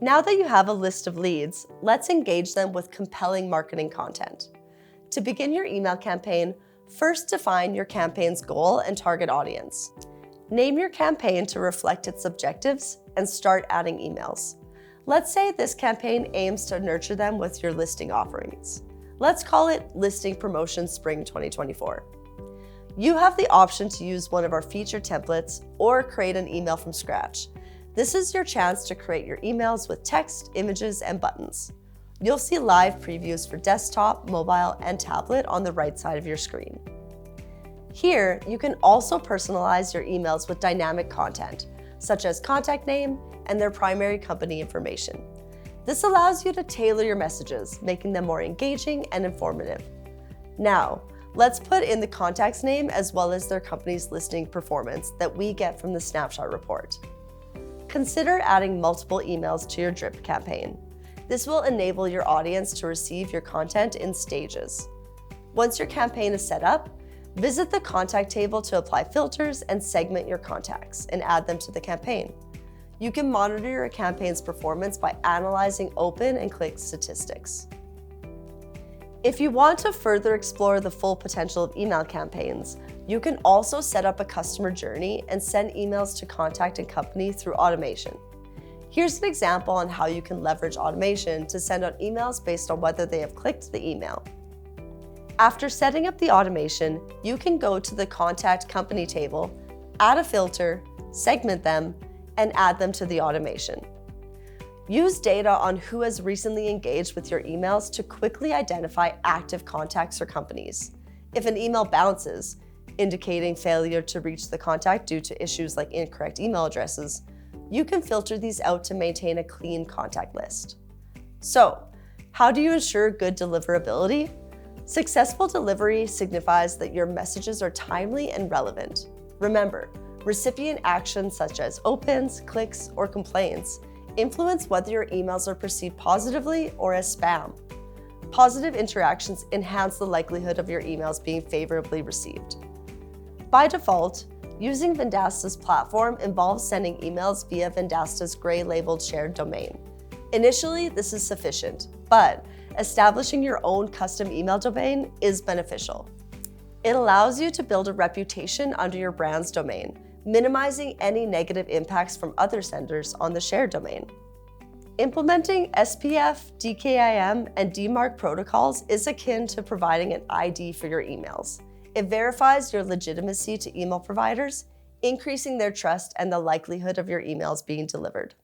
Now that you have a list of leads, let's engage them with compelling marketing content. To begin your email campaign, first define your campaign's goal and target audience. Name your campaign to reflect its objectives and start adding emails. Let's say this campaign aims to nurture them with your listing offerings. Let's call it Listing Promotion Spring 2024. You have the option to use one of our featured templates or create an email from scratch. This is your chance to create your emails with text, images, and buttons. You'll see live previews for desktop, mobile, and tablet on the right side of your screen. Here, you can also personalize your emails with dynamic content, such as contact name and their primary company information. This allows you to tailor your messages, making them more engaging and informative. Now, let's put in the contact's name as well as their company's listing performance that we get from the snapshot report. Consider adding multiple emails to your drip campaign. This will enable your audience to receive your content in stages. Once your campaign is set up, visit the contact table to apply filters and segment your contacts and add them to the campaign. You can monitor your campaign's performance by analyzing open and click statistics. If you want to further explore the full potential of email campaigns, you can also set up a customer journey and send emails to contact and company through automation. Here's an example on how you can leverage automation to send out emails based on whether they have clicked the email. After setting up the automation, you can go to the Contact Company table, add a filter, segment them, and add them to the automation. Use data on who has recently engaged with your emails to quickly identify active contacts or companies. If an email bounces, indicating failure to reach the contact due to issues like incorrect email addresses, you can filter these out to maintain a clean contact list. So, how do you ensure good deliverability? Successful delivery signifies that your messages are timely and relevant. Remember, recipient actions such as opens, clicks, or complaints influence whether your emails are perceived positively or as spam. Positive interactions enhance the likelihood of your emails being favorably received. By default, using Vendasta's platform involves sending emails via Vendasta's gray-labeled shared domain. Initially, this is sufficient, but establishing your own custom email domain is beneficial. It allows you to build a reputation under your brand's domain, minimizing any negative impacts from other senders on the shared domain. Implementing SPF, DKIM, and DMARC protocols is akin to providing an ID for your emails. It verifies your legitimacy to email providers, increasing their trust and the likelihood of your emails being delivered.